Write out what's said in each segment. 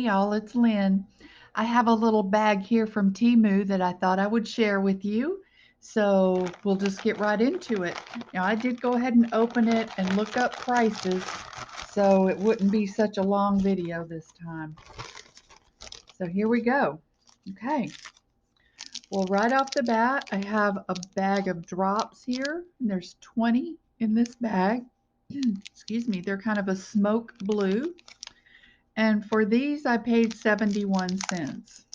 y'all, it's Lynn. I have a little bag here from TEMU that I thought I would share with you. So we'll just get right into it. Now, I did go ahead and open it and look up prices so it wouldn't be such a long video this time. So here we go. Okay. Well, right off the bat, I have a bag of drops here. And there's 20 in this bag. Excuse me, they're kind of a smoke blue. And for these, I paid 71 cents.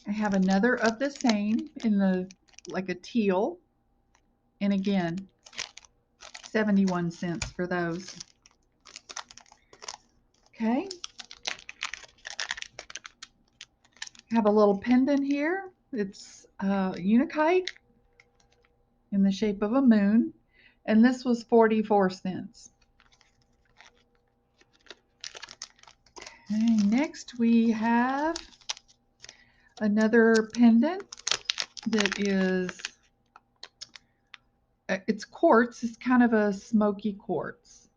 I have another of the same in the like a teal. And again, 71 cents for those. Okay. I have a little pendant here. It's unikite in the shape of a moon. And this was 44 cents. Okay, next we have another pendant that is, it's quartz. It's kind of a smoky quartz.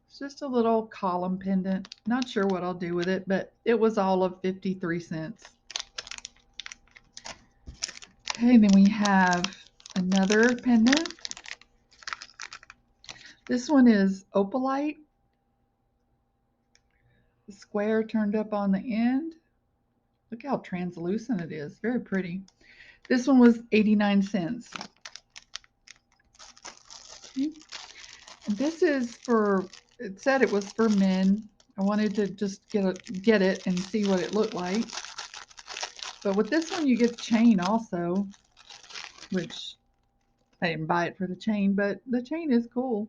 It's just a little column pendant. Not sure what I'll do with it, but it was all of 53 cents. Okay, then we have another pendant. This one is opalite. The square turned up on the end. Look how translucent it is. Very pretty. This one was 89 cents. Okay. This is for, it said it was for men. I wanted to just get it and see what it looked like. But with this one, you get the chain also, which I didn't buy it for the chain, but the chain is cool.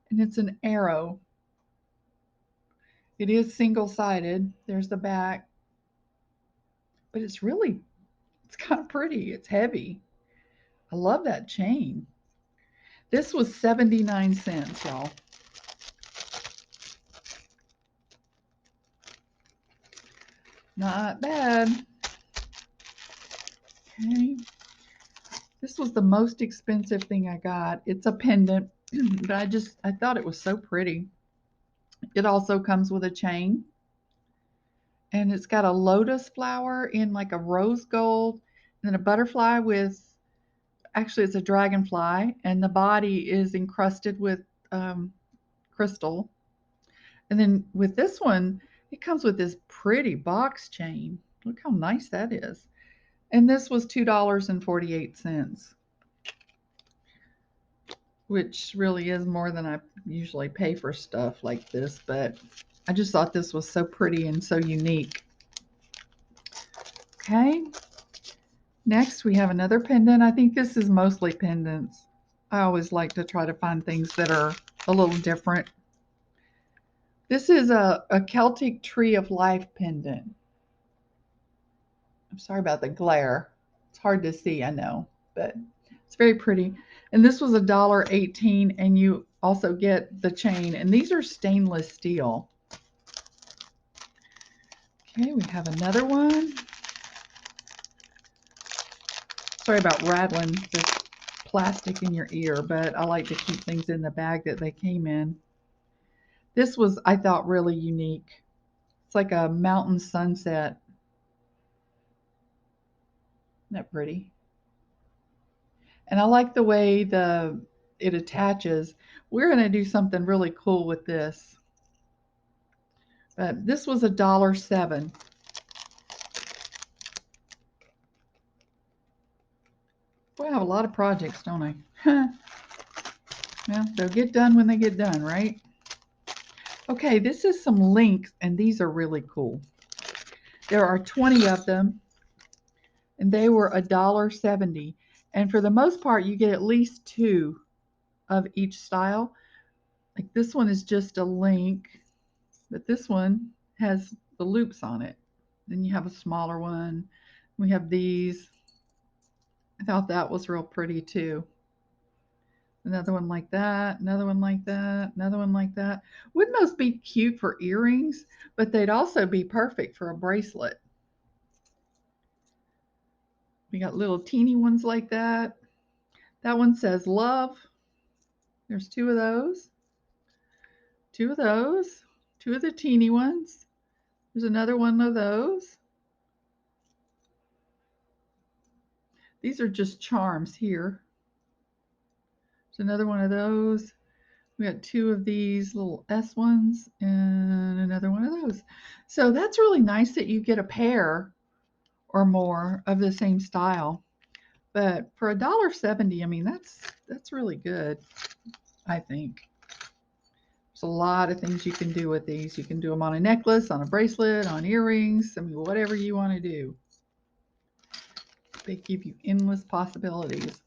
And it's an arrow. It is single-sided. There's the back. But it's kind of pretty. It's heavy. I love that chain. This was 79 cents, y'all. Not bad. Okay. This was the most expensive thing I got. It's a pendant, but I thought it was so pretty. It also comes with a chain. And it's got a lotus flower in like a rose gold, and then a butterfly with, actually it's a dragonfly, and the body is encrusted with crystal. And then with this one, it comes with this pretty box chain. Look how nice that is. And this was $2.48, which really is more than I usually pay for stuff like this, but I just thought this was so pretty and so unique. Okay. Next, we have another pendant. I think this is mostly pendants. I always like to try to find things that are a little different. This is a Celtic Tree of Life pendant. I'm sorry about the glare. It's hard to see, I know, but it's very pretty. And this was $1.18, and you also get the chain. And these are stainless steel. Okay, we have another one. Sorry about rattling the plastic in your ear, but I like to keep things in the bag that they came in. This was, I thought, really unique. It's like a mountain sunset. Isn't that pretty? And I like the way it attaches. We're going to do something really cool with this. But this was $1.07. Boy, I have a lot of projects, don't I? Well, they'll get done when they get done, right? Okay, this is some links, and these are really cool. There are 20 of them, and they were $1.70. And for the most part, you get at least 2 of each style. Like this one is just a link, but this one has the loops on it. Then you have a smaller one. We have these. I thought that was real pretty too. Another one like that, another one like that, another one like that. Wouldn't those be cute for earrings? But they'd also be perfect for a bracelet. We got little teeny ones like that. That one says love. There's 2 of those. 2 of those. Two of the teeny ones. There's another one of those. These are just charms here. There's another one of those. We got two of these little S ones and another one of those. So that's really nice that you get a pair or more of the same style. But for $1.70, I mean, that's really good, I think. There's a lot of things you can do with these. You can do them on a necklace, on a bracelet, on earrings. I mean, whatever you want to do. They give you endless possibilities.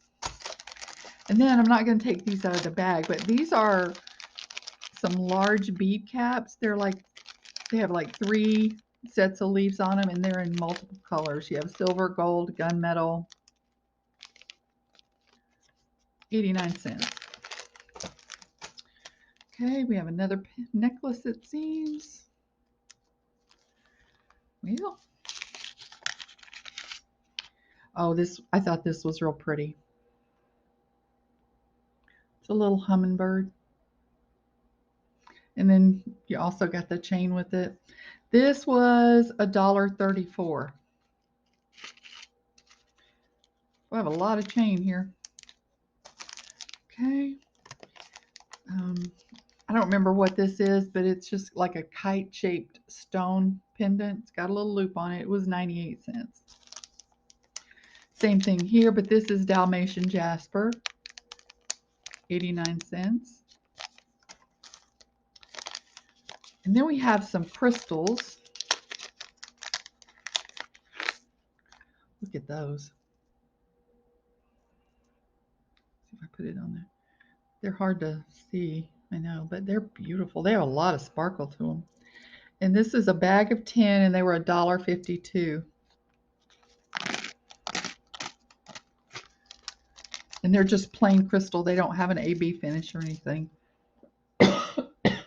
And then I'm not going to take these out of the bag, but these are some large bead caps. They have like 3 sets of leaves on them, and they're in multiple colors. You have silver, gold, gunmetal. 89 cents. Okay, we have another necklace, it seems. Well, oh, I thought this was real pretty. It's a little hummingbird. And then you also got the chain with it. This was $1.34. We have a lot of chain here. Okay. I don't remember what this is, but it's just like a kite-shaped stone pendant. It's got a little loop on it. It was 98 cents. Same thing here, but this is Dalmatian Jasper, 89 cents. And then we have some crystals. Look at those. See if I put it on there. They're hard to see, I know, but they're beautiful. They have a lot of sparkle to them. And this is a bag of 10, and they were $1.52. And they're just plain crystal. They don't have an AB finish or anything.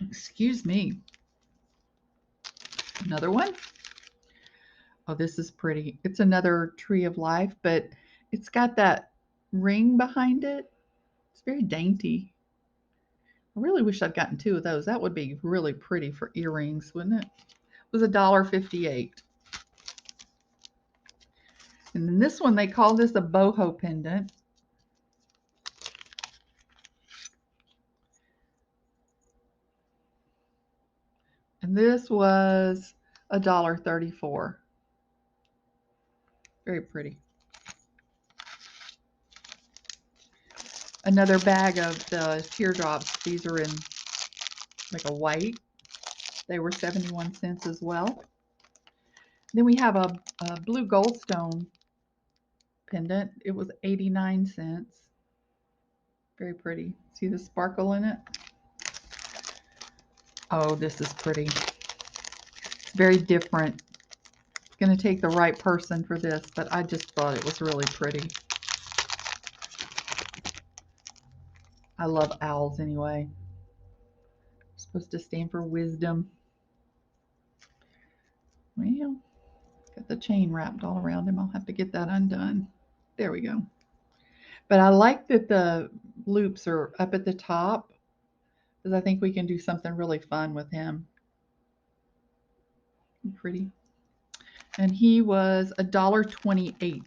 Excuse me. Another one. Oh, this is pretty. It's another tree of life, but it's got that ring behind it. It's very dainty. I really wish I'd gotten 2 of those. That would be really pretty for earrings, wouldn't it? It was $1.58. And then this one, they call this a boho pendant. And this was $1.34. Very pretty. Another bag of the teardrops. These are in like a white. They were 71 cents as well. Then we have a blue goldstone pendant. It was 89 cents. Very pretty. See the sparkle in it? Oh, this is pretty. It's very different. It's going to take the right person for this, but I just thought it was really pretty. I love owls anyway. They're supposed to stand for wisdom. Well, got the chain wrapped all around him. I'll have to get that undone. There we go. But I like that the loops are up at the top, because I think we can do something really fun with him. Pretty. And he was $1.28.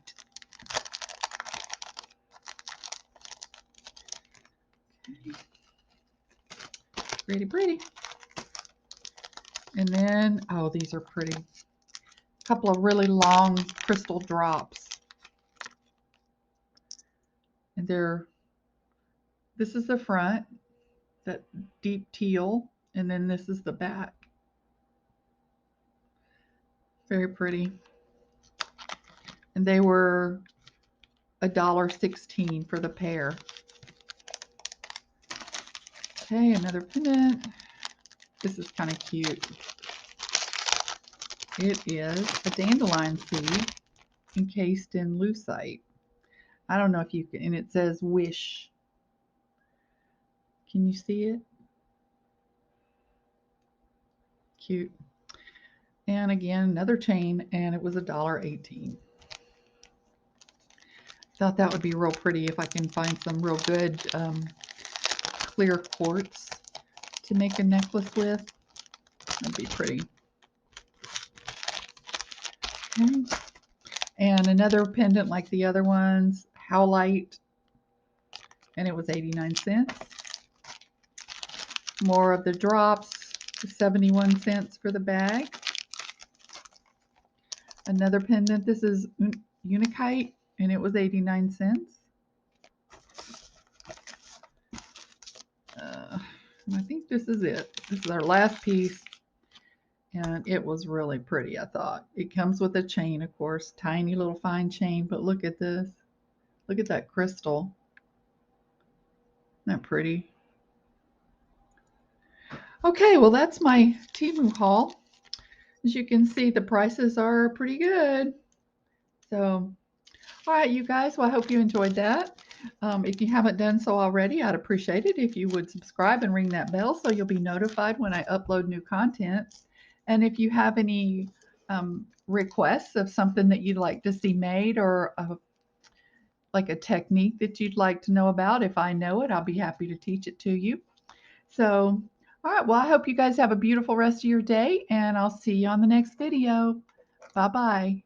Okay. Pretty, pretty. And then, oh, these are pretty. A couple of really long crystal drops. And this is the front, that deep teal, and then this is the back. Very pretty. And they were $1.16 for the pair. Okay, another pendant. This is kind of cute. It is a dandelion seed encased in lucite. I don't know if you can, and it says wish. Can you see it? Cute. And again, another chain, and it was $1.18. Thought that would be real pretty if I can find some real good clear quartz to make a necklace with. That'd be pretty. Okay. And another pendant like the other ones, Howlite, and it was 89 cents. More of the drops, 71 cents for the bag. Another pendant, this is Unikite, and it was 89 cents. I think this is it. This is our last piece, and it was really pretty, I thought. It comes with a chain, of course, tiny little fine chain, but look at this. Look at that crystal. Isn't that pretty? Okay, well, that's my TEMU haul. As you can see, the prices are pretty good. So, all right, you guys, well, I hope you enjoyed that. If you haven't done so already, I'd appreciate it if you would subscribe and ring that bell so you'll be notified when I upload new content. And if you have any requests of something that you'd like to see made, or like a technique that you'd like to know about, if I know it, I'll be happy to teach it to you. So, all right, well, I hope you guys have a beautiful rest of your day, and I'll see you on the next video. Bye-bye.